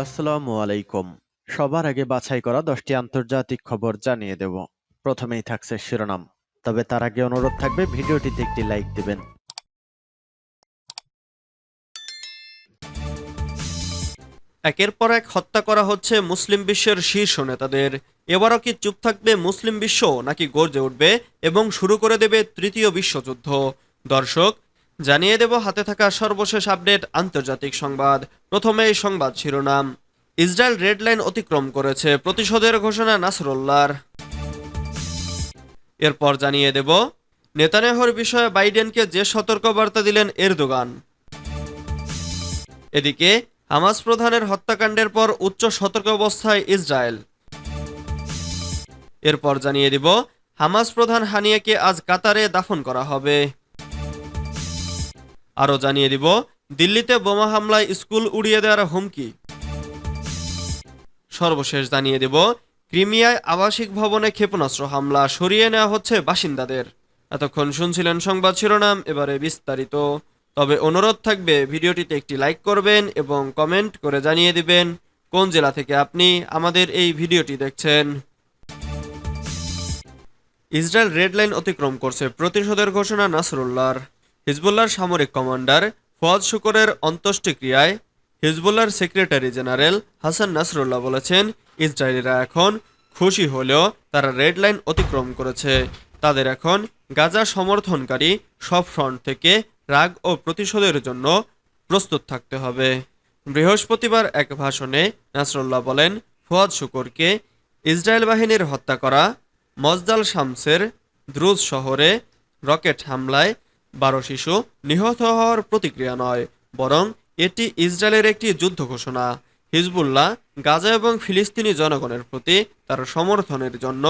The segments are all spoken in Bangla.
আসসালামু আলাইকুম। সবার আগে বাছাই করা 10টি আন্তর্জাতিক খবর জানিয়ে দেব। প্রথমেই থাকছে শিরোনাম। তবে তার আগে অনুরোধ থাকবে ভিডিওটিতে একটি লাইক দিবেন। একের পর এক হত্যা করা হচ্ছে মুসলিম বিশ্বের শীর্ষ নেতাদের। এবারও কি চুপ থাকবে মুসলিম বিশ্ব, নাকি গর্জে উঠবে এবং শুরু করে দেবে তৃতীয় বিশ্বযুদ্ধ? দর্শক, জানিয়ে দেব হাতে থাকা সর্বশেষ আপডেট আন্তর্জাতিক সংবাদ। প্রথমে এই সংবাদ শিরোনাম। ইসরায়েল রেড লাইন অতিক্রম করেছে, প্রতিশোধের ঘোষণা নাসরুল্লাহর। এরপর জানিয়ে দেব নেতানিয়াহুর বিষয়ে বাইডেনকে যে সতর্কবার্তা দিলেন এরদোগান। এদিকে হামাস প্রধানের হত্যাকাণ্ডের পর উচ্চ সতর্কাবস্থায় ইসরায়েল। এরপর জানিয়ে দিব হামাস প্রধান হানিয়াকে আজ কাতারে দাফন করা হবে। আরও জানিয়ে দিব দিল্লিতে বোমা হামলায় স্কুল উড়িয়ে দেওয়ার হুমকি। সর্বশেষ জানিয়ে দিব ক্রিমিয়ায় আবাসিক ভবনে ক্ষেপণাস্ত্র হামলা, সরিয়ে নেওয়া হচ্ছে বাসিন্দাদের। এতক্ষণ শুনছিলেন সংবাদ শিরোনাম, এবারে বিস্তারিত। তবে অনুরোধ থাকবে ভিডিওটিতে একটি লাইক করবেন এবং কমেন্ট করে জানিয়ে দিবেন কোন জেলা থেকে আপনি আমাদের এই ভিডিওটি দেখছেন। ইসরায়েল রেড লাইন অতিক্রম করছে, প্রতিশোধের ঘোষণা নাসরুল্লাহর। হিজবুল্লাহর সামরিক কমান্ডার ফুয়াদ শুকরের অন্ত্যেষ্টিক্রিয়ায় হিজবুল্লাহর সেক্রেটারি জেনারেল হাসান নাসরুল্লাহ বলেছেন, ইসরায়েলিরা এখন খুশি হলেও তারা রেড লাইন অতিক্রম করেছে। তাদের এখন গাজা সমর্থনকারী সব ফ্রন্ট থেকে রাগ ও প্রতিশোধের জন্য প্রস্তুত থাকতে হবে। বৃহস্পতিবার এক ভাষণে নাসরুল্লাহ বলেন, ফুয়াদ শুকরকে ইসরায়েল বাহিনীর হত্যা করা মজদাল শামসের দ্রুজ শহরে রকেট হামলায় 12 শিশু নিহত হওয়ার প্রতিক্রিয়া নয়, বরং এটি ইসরায়েলের একটি যুদ্ধ ঘোষণা। হিজবুল্লাহ গাজা এবং ফিলিস্তিনি জনগণের প্রতি তার সমর্থনের জন্য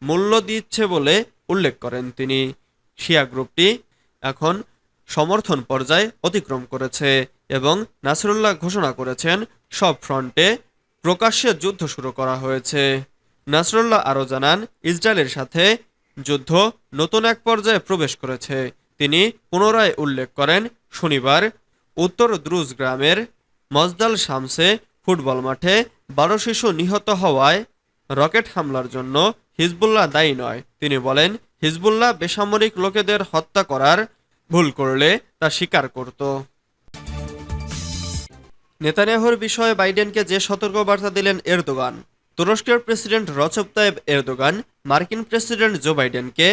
মূল্য দিচ্ছে বলে উল্লেখ করেন তিনি। শিয়া গ্রুপটি এখন সমর্থন পর্যায়ে অতিক্রম করেছে এবং নাসরুল্লাহ ঘোষণা করেছেন সব ফ্রন্টে প্রকাশ্যে যুদ্ধ শুরু করা হয়েছে। নাসরুল্লাহ আরও জানান, ইসরায়েলের সাথে যুদ্ধ নতুন এক পর্যায়ে প্রবেশ করেছে। তিনি পুনরায় উল্লেখ করেন, শনিবার উত্তর দ্রুজ গ্রামের মজদাল শামসে ফুটবল মাঠে 12 শিশু নিহত হওয়ায় রকেট হামলার জন্য হিজবুল্লাহ দায়ী নয়। তিনি বলেন, হিজবুল্লাহ বেসামরিক লোকেদের হত্যা করার ভুল করলে তা স্বীকার করত। নেতানিয়াহুর বিষয়ে বাইডেনকে যে সতর্কবার্তা দিলেন এরদোগান। তুরস্কের প্রেসিডেন্ট রজব তাইব এরদোগান মার্কিন প্রেসিডেন্ট জো বাইডেনকে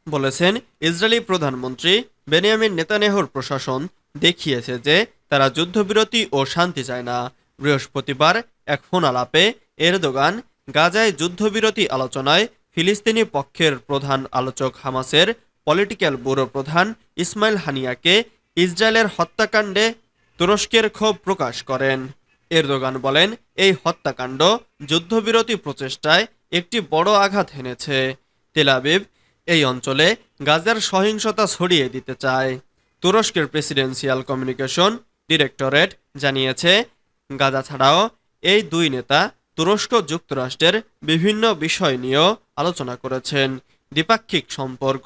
বলেছেন, ইসরায়েলি প্রধানমন্ত্রী বেনিয়ামিন নেতানিয়াহুর প্রশাসন দেখিয়েছে যে তারা যুদ্ধবিরতি ও শান্তি চায় না। বৃহস্পতিবার এক ফোন আলাপে এরদোগান গাজায় যুদ্ধবিরতি আলোচনায় ফিলিস্তিনি পক্ষের প্রধান আলোচক হামাসের পলিটিক্যাল ব্যুরো প্রধান ইসমাইল হানিয়াকে ইসরায়েলের হত্যাকাণ্ডে তুরস্কের ক্ষোভ প্রকাশ করেন। এরদোগান বলেন, এই হত্যাকাণ্ড যুদ্ধবিরতি প্রচেষ্টায় একটি বড় আঘাত হেনেছে। তেল আবিব এই অঞ্চলে গাজার সহিংসতা ছড়িয়ে দিতে চায়। তুরস্কের প্রেসিডেন্সিয়াল কমিউনিকেশন ডিরেক্টরেট জানিয়েছে, গাজা ছাড়াও এই দুই নেতা তুরস্ক যুক্তরাষ্ট্রের বিভিন্ন বিষয় নিয়েও আলোচনা করেছেন। দ্বিপাক্ষিক সম্পর্ক,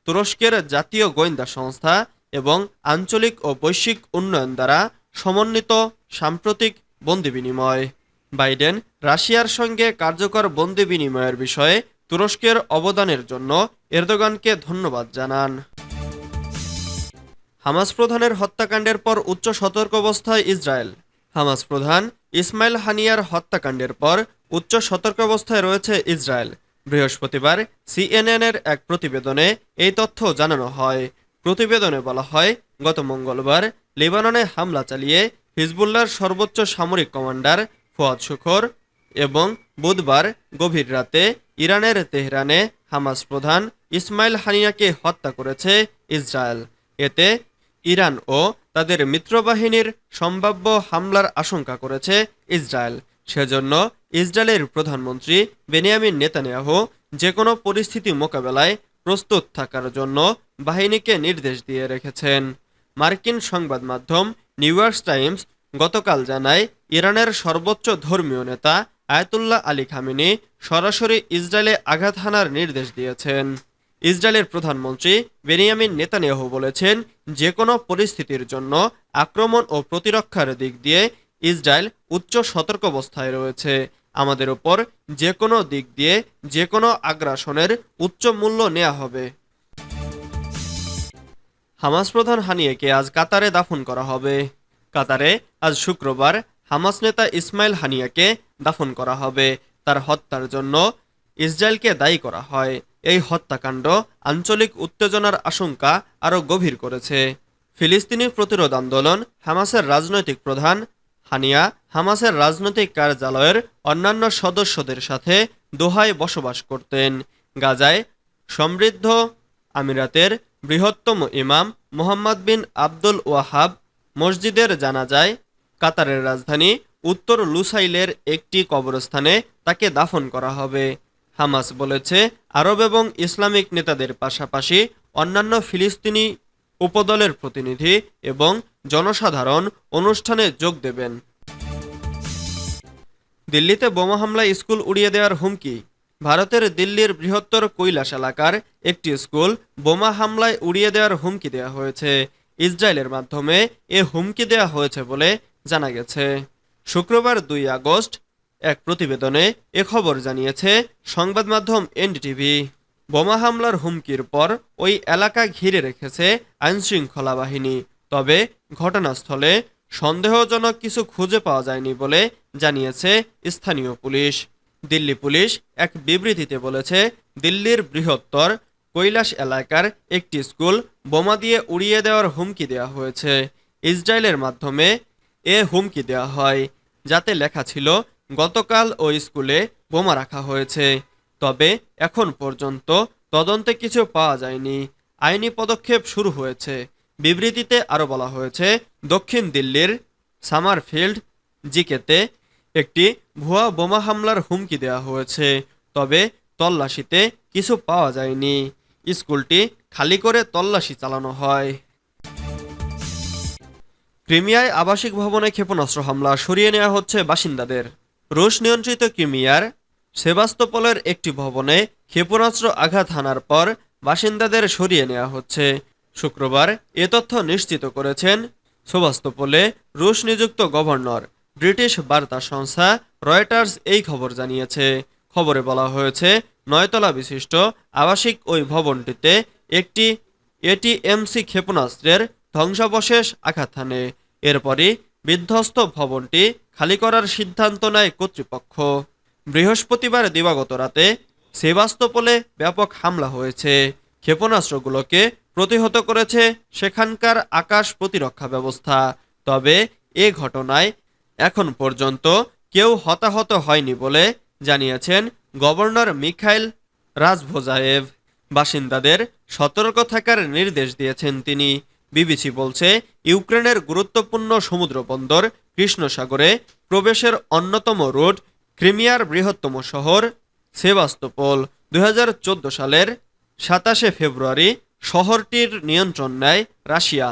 তুরস্কের জাতীয় গোয়েন্দা সংস্থা এবং আঞ্চলিক ও বৈশ্বিক উন্নয়ন দ্বারা সমন্বিত সাম্প্রতিক বন্দি বিনিময়। বাইডেন রাশিয়ার সঙ্গে কার্যকর বন্দি বিনিময়ের বিষয়ে তুরস্কের অবদানের জন্য এরদোগানকে ধন্যবাদ জানান। হামাস প্রধানের হত্যাকাণ্ডের পর উচ্চ সতর্কাবস্থায় ইসরায়েল। হামাস প্রধান ইসমাইল হানিয়ার হত্যাকাণ্ডের পর উচ্চ সতর্কাবস্থায় রয়েছে ইসরায়েল। বৃহস্পতিবার সিএনএনের এক প্রতিবেদনে এই তথ্য জানানো হয়। প্রতিবেদনে বলা হয়, গত মঙ্গলবার লেবাননে হামলা চালিয়ে হিজবুল্লাহর সর্বোচ্চ সামরিক কমান্ডার ফুয়াদ শুকর এবং বুধবার গভীর রাতে ইরানের তেহরানে হামাস প্রধান ইসমাইল হানিয়াকে হত্যা করেছে ইসরায়েল। এতে ইরান ও তাদের মিত্রবাহিনীর সম্ভাব্য হামলার আশঙ্কা করেছে ইসরায়েল। সেজন্য ইসরায়েলের প্রধানমন্ত্রী বেনিয়ামিন নেতানিয়াহু যে কোনো পরিস্থিতি মোকাবেলায় প্রস্তুত থাকার জন্য বাহিনীকে নির্দেশ দিয়ে রেখেছেন। মার্কিন সংবাদ মাধ্যম নিউ ইয়র্ক টাইমস গতকাল জানায়, ইরানের সর্বোচ্চ ধর্মীয় নেতা আয়াতুল্লাহ আলী খামেনি সরাসরি ইসরায়েলে আঘাত হানার নির্দেশ দিয়েছেন। ইসরায়েলের প্রধানমন্ত্রী বেনিয়ামিন নেতানিয়াহু বলেছেন, যে কোনো পরিস্থিতির জন্য আক্রমণ ও প্রতিরক্ষার দিক দিয়ে ইসরায়েল উচ্চ সতর্কাবস্থায় রয়েছে। আমাদের ওপর যে কোনো দিক দিয়ে যে কোনো আগ্রাসনের উচ্চ মূল্য নেওয়া হবে। হামাস প্রধান হানিয়াকে আজ কাতারে দাফন করা হবে। কাতারে আজ শুক্রবার হামাস নেতা ইসমাইল হানিয়াকে দাফন করা হবে। তার হত্যার জন্য ইসরায়েলকে দায়ী করা হয়। এই হত্যাকাণ্ড আঞ্চলিক উত্তেজনার আশঙ্কা আরও গভীর করেছে। ফিলিস্তিনি প্রতিরোধ আন্দোলন হামাসের রাজনৈতিক প্রধান হানিয়া হামাসের রাজনৈতিক কার্যালয়ের অন্যান্য সদস্যদের সাথে দোহায় বসবাস করতেন। গাজায় সমৃদ্ধ আমিরাতের বৃহত্তম ইমাম মোহাম্মদ বিন আব্দুল ওয়াহাব মসজিদের জানাজায় কাতারের রাজধানী উত্তর লুসাইলের একটি কবরস্থানে তাকে দাফন করা হবে। হামাস বলেছে আরব এবং ইসলামিক নেতাদের পাশাপাশি অন্যান্য ফিলিস্তিনি উপদলের প্রতিনিধি এবং জনসাধারণ অনুষ্ঠানে যোগ দেবেন। দিল্লিতে বোমা হামলায় স্কুল উড়িয়ে দেওয়ার হুমকি। ভারতের দিল্লির বৃহত্তর কৈলাস এলাকার একটি স্কুল বোমা হামলায় উড়িয়ে দেওয়ার হুমকি দেওয়া হয়েছে। ইসরায়েলের মাধ্যমে এ হুমকি দেওয়া হয়েছে বলে জানা গেছে। শুক্রবার ২ আগস্ট এক প্রতিবেদনে এ খবর জানিয়েছে সংবাদ মাধ্যম এনডিটিভি। বোমা হামলার হুমকির পর ওই এলাকা ঘিরে রেখেছে আইনশৃঙ্খলা বাহিনী। তবে ঘটনাস্থলে সন্দেহজনক কিছু খুঁজে পাওয়া যায়নি বলে জানিয়েছে স্থানীয় পুলিশ। দিল্লি পুলিশ এক বিবৃতিতে বলেছে, দিল্লির বৃহত্তর কৈলাস এলাকার একটি স্কুল বোমা দিয়ে উড়িয়ে দেওয়ার হুমকি দেওয়া হয়েছে। ইসরায়েলের মাধ্যমে এ হুমকি দেওয়া হয়, যাতে লেখা ছিল গতকাল ওই স্কুলে বোমা রাখা হয়েছে। তবে এখন পর্যন্ত তদন্তে কিছু পাওয়া যায়নি। আইনি পদক্ষেপ শুরু হয়েছে। বিবৃতিতে আরও বলা হয়েছে, দক্ষিণ দিল্লির সামারফিল্ড জিকেতে একটি ভুয়া বোমা হামলার হুমকি দেওয়া হয়েছে। তবে তল্লাশিতে কিছু পাওয়া যায়নি। স্কুলটি খালি করে তল্লাশি চালানো হয়। ক্রিমিয়ায় আবাসিক ভবনে ক্ষেপণাস্ত্র হামলা, সরিয়ে নেওয়া হচ্ছে বাসিন্দাদের। রুশ নিয়ন্ত্রিত ক্রিমিয়ার সেভাস্তোপলের একটি ভবনে ক্ষেপণাস্ত্র আঘাত হানার পর বাসিন্দাদের সরিয়ে নেওয়া হচ্ছে। শুক্রবার এ তথ্য নিশ্চিত করেছেন সেভাস্তোপলে রুশ নিযুক্ত গভর্নর। ব্রিটিশ বার্তা সংস্থা রয়টার্স এই খবর জানিয়েছে। খবরে বলা হয়েছে, ৯ তলা বিশিষ্ট আবাসিক ওই ভবনটিতে একটি এটিএমসি ক্ষেপণাস্ত্রের ধ্বংসাবশেষ আঘাত হানে। এরপরই বিধ্বস্ত ভবনটি খালি করার সিদ্ধান্ত নেয় কর্তৃপক্ষ। বৃহস্পতিবার দিবাগত রাতে সেভাস্তোপলে ব্যাপক হামলা হয়েছে। ক্ষেপণাস্ত্রগুলোকে প্রতিহত করেছে সেখানকার আকাশ প্রতিরক্ষা ব্যবস্থা। তবে এ ঘটনায় এখন পর্যন্ত কেউ হতাহত হয়নি বলে জানিয়েছেন গভর্নর মিখাইল রাজভোজায়েভ। বাসিন্দাদের সতর্ক থাকার নির্দেশ দিয়েছেন তিনি। বিবিসি বলছে, ইউক্রেনের গুরুত্বপূর্ণ সমুদ্র বন্দর কৃষ্ণ সাগরে প্রবেশের অন্যতম রুট ক্রিমিয়ার বৃহত্তম শহর সেভাস্তোপল ২০১৪ সালের ২৭শে ফেব্রুয়ারি শহরটির নিয়ন্ত্রণ নেয় রাশিয়া।